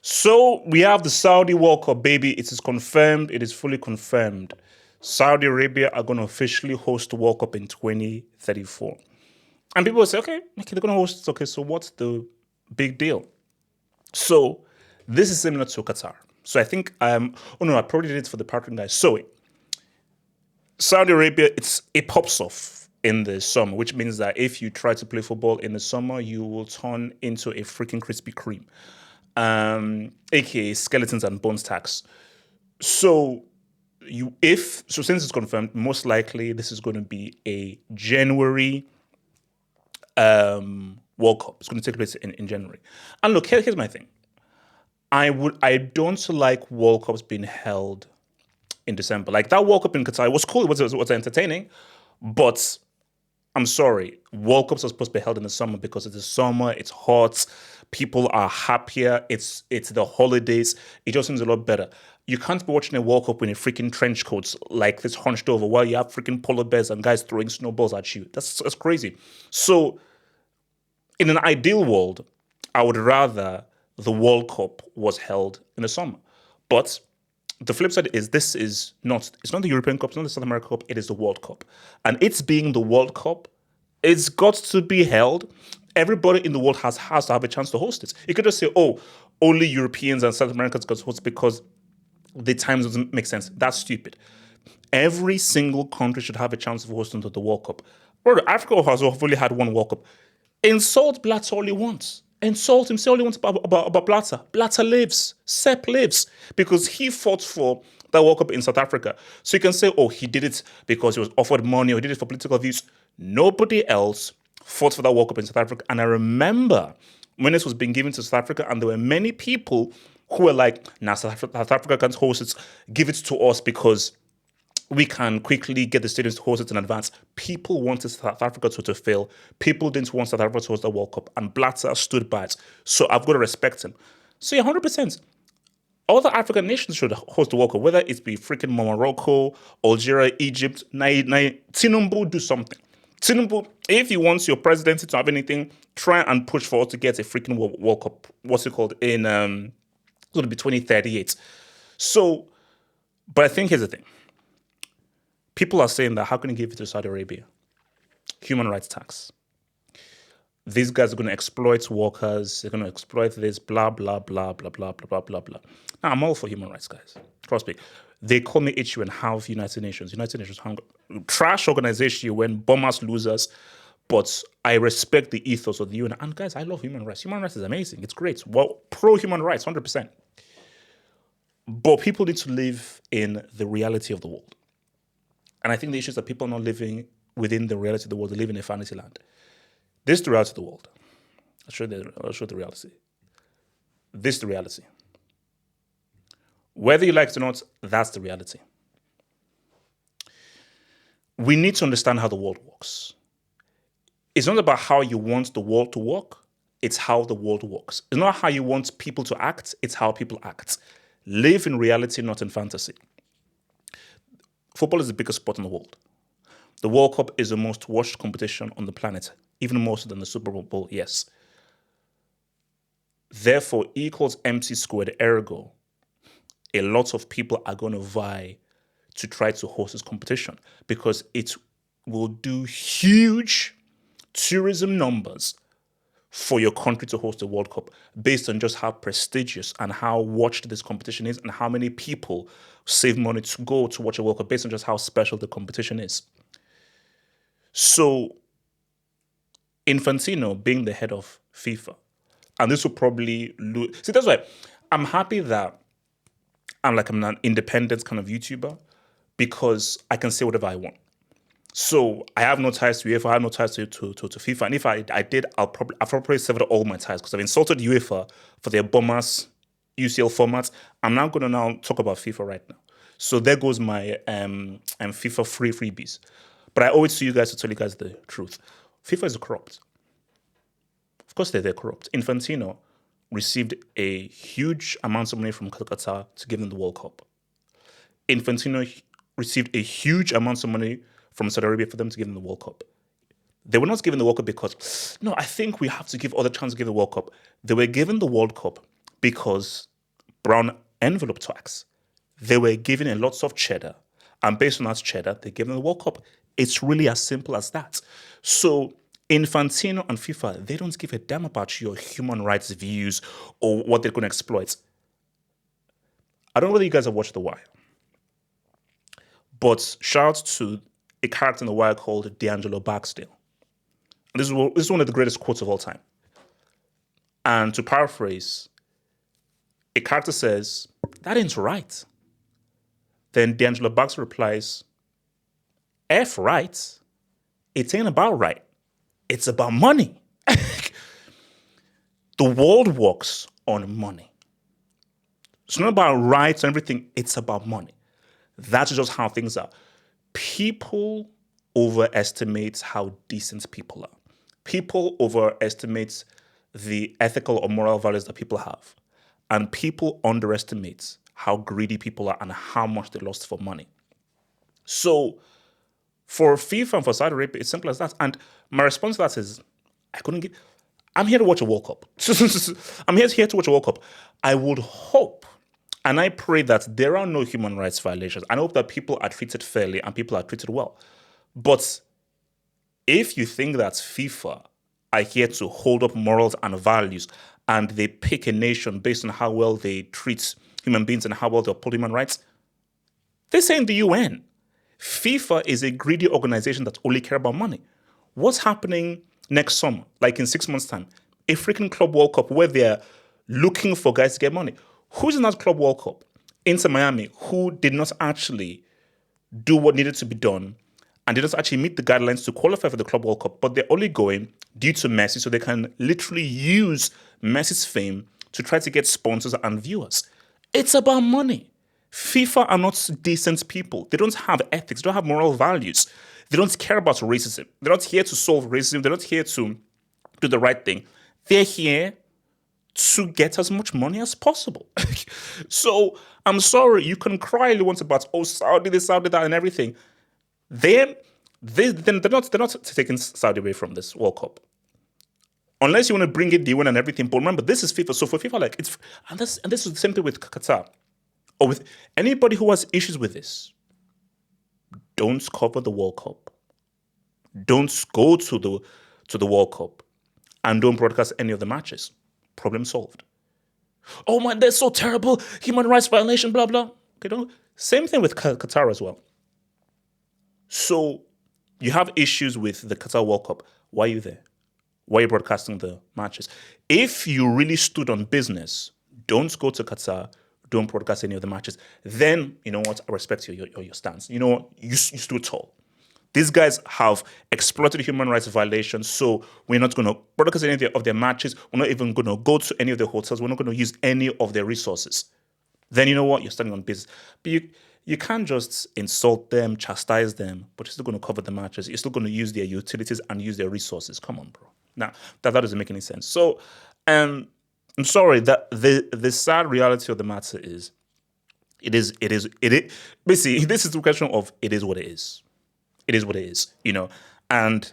So we have the Saudi World Cup, baby. It is confirmed. It is fully confirmed. Saudi Arabia are going to officially host the World Cup in 2034. And people will say, okay, they're going to host it. Okay, so what's the big deal? So this is similar to Qatar. So I think, oh no, I probably did it for the partner guys. So Saudi Arabia, it pops off in the summer, which means that if you try to play football in the summer, you will turn into a freaking Krispy Kreme, aka skeletons and bones tax. So since it's confirmed, most likely this is going to be a January World Cup. It's going to take place in January. And look, here's my thing. I don't like World Cups being held in December. Like that World Cup in Qatar, it was cool, it was entertaining, but I'm sorry, World Cups are supposed to be held in the summer because it's the summer, it's hot, people are happier, it's the holidays, it just seems a lot better. You can't be watching a World Cup in a freaking trench coats like this hunched over while you have freaking polar bears and guys throwing snowballs at you. That's crazy. So in an ideal world, I would rather the World Cup was held in the summer. But the flip side is it's not the European Cup, it's not the South American Cup, it is the World Cup. And it's being the World Cup, it's got to be held. Everybody in the world has to have a chance to host it. You could just say, oh, only Europeans and South Americans got to host because the times doesn't make sense. That's stupid. Every single country should have a chance of hosting the World Cup. Brother, Africa has only had one World Cup. Insult Blatter all he wants. Insult him, say all he wants about Blatter. Blatter lives. Sepp lives. Because he fought for that World Cup in South Africa. So you can say, oh, he did it because he was offered money or he did it for political views. Nobody else fought for that World Cup in South Africa. And I remember when this was being given to South Africa, and there were many people who were like, nah, South Africa can't host it. Give it to us because we can quickly get the stadiums to host it in advance. People wanted South Africa to fail. People didn't want South Africa to host the World Cup. And Blatter stood by it. So I've got to respect him. So yeah, 100%. All the African nations should host the World Cup, whether it be freaking Morocco, Algeria, Egypt. Tinubu, do something. Tinubu, if you want your presidency to have anything, try and push for us to get a freaking World Cup. What's it called? It's going to be 2038. So, but I think here's the thing. People are saying that how can you give it to Saudi Arabia? Human rights tax. These guys are going to exploit workers. They're going to exploit this, blah, blah, blah, blah, blah, blah, blah, blah, blah. Now, I'm all for human rights, guys. Trust me. They call me HU and half United Nations. United Nations, trash organization when bombers, losers. But I respect the ethos of the UN. And guys, I love human rights. Human rights is amazing. It's great. Well, pro-human rights, 100%. But people need to live in the reality of the world. And I think the issue is that people are not living within the reality of the world. They live in a fantasy land. This is the reality of the world. I'll show the reality. This is the reality. Whether you like it or not, that's the reality. We need to understand how the world works. It's not about how you want the world to work. It's how the world works. It's not how you want people to act. It's how people act. Live in reality, not in fantasy. Football is the biggest sport in the world. The World Cup is the most watched competition on the planet, even more so than the Super Bowl, yes. Therefore, E equals MC squared, ergo, a lot of people are going to vie to try to host this competition because it will do huge tourism numbers for your country to host the World Cup based on just how prestigious and how watched this competition is and how many people save money to go to watch a World Cup based on just how special the competition is. So Infantino being the head of FIFA, and this will probably lose. See, that's why I'm happy that I'm an independent kind of YouTuber because I can say whatever I want. So I have no ties to UEFA, I have no ties to FIFA. And if I did, I'll probably sever all my ties because I've insulted UEFA for their bombers UCL formats. I'm now going to talk about FIFA right now. So there goes my FIFA freebies. But I owe it to you guys to tell you guys the truth. FIFA is corrupt. Of course they're corrupt. Infantino received a huge amount of money from Qatar to give them the World Cup. Infantino received a huge amount of money from Saudi Arabia for them to give them the World Cup. They were not given the World Cup because, no, I think we have to give other chance to give the World Cup. They were given the World Cup because brown envelope tax. They were given a lots of cheddar, and based on that cheddar, they gave them the World Cup. It's really as simple as that. So Infantino and FIFA, they don't give a damn about your human rights views or what they're going to exploit. I don't know whether you guys have watched The Wire, but shout out to a character in The Wire called D'Angelo Barksdale. And this is one of the greatest quotes of all time. And to paraphrase, a character says, "That ain't right." Then D'Angelo Barksdale replies, "F right? It ain't about right. It's about money." The world works on money. It's not about rights and everything. It's about money. That's just how things are. People overestimate how decent people are. People overestimate the ethical or moral values that people have. And people underestimate how greedy people are and how much they lost for money. So for FIFA and for Saudi Arabia, it's simple as that. And my response to that is, I'm here to watch a World Cup. I'm here to watch a World Cup. I would hope and I pray that there are no human rights violations. I hope that people are treated fairly and people are treated well. But if you think that FIFA are here to hold up morals and values and they pick a nation based on how well they treat human beings and how well they uphold human rights, this ain't the UN. FIFA is a greedy organization that only care about money. What's happening next summer, like in 6 months' time? A freaking Club World Cup where they're looking for guys to get money. Who's in that Club World Cup? Inter Miami, who did not actually do what needed to be done and did not actually meet the guidelines to qualify for the Club World Cup, but they're only going due to Messi so they can literally use Messi's fame to try to get sponsors and viewers. It's about money. FIFA are not decent people. They don't have ethics. They don't have moral values. They don't care about racism. They're not here to solve racism. They're not here to do the right thing. They're here to get as much money as possible. So I'm sorry, you can cry once about, oh, Saudi this, Saudi that, and everything. They're not taking Saudi away from this World Cup. Unless you want to bring it the UN and everything. But remember, this is FIFA. So for FIFA, like it's and this is the same thing with Qatar. Or with anybody who has issues with this. Don't cover the World Cup. Don't go to the World Cup. And don't broadcast any of the matches. Problem solved. Oh man, they're so terrible. Human rights violation, blah, blah. Okay, same thing with Qatar as well. So you have issues with the Qatar World Cup. Why are you there? Why are you broadcasting the matches? If you really stood on business, don't go to Qatar. Don't broadcast any of the matches. Then, you know what? I respect your stance. You know what? You stood tall. These guys have exploited human rights violations, so we're not going to broadcast any of their matches. We're not even going to go to any of their hotels. We're not going to use any of their resources. Then you know what? You're standing on business. But you can't just insult them, chastise them, but you're still going to cover the matches. You're still going to use their utilities and use their resources. Come on, bro. Now, that doesn't make any sense. So, I'm sorry that the sad reality of the matter is, it is. Basically, this is the question of it is what it is. It is what it is, you know. And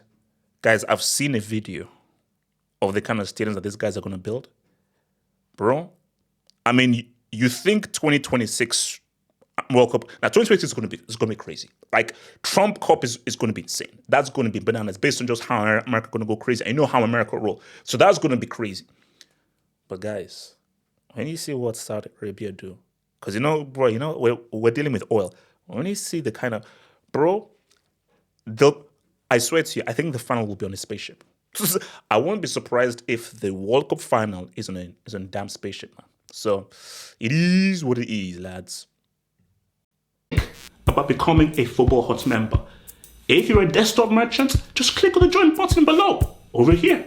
guys, I've seen a video of the kind of stadiums that these guys are going to build, bro. I mean, you think 2026 World Cup? Now, 2026 is going to be crazy. Like Trump Cup is going to be insane. That's going to be bananas based on just how America going to go crazy. I know how America roll, so that's going to be crazy. But guys, when you see what Saudi Arabia do, because you know, bro, you know we're dealing with oil. When you see the kind of, bro, I swear to you, I think the final will be on a spaceship. I won't be surprised if the World Cup final is on a damn spaceship, man. So it is what it is, lads. About becoming a Football Hut member. If you're a desktop merchant, just click on the join button below, over here.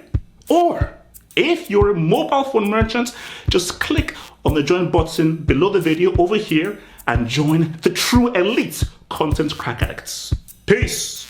Or if you're a mobile phone merchant, just click on the join button below the video over here and join the true elite content crack addicts. Peace.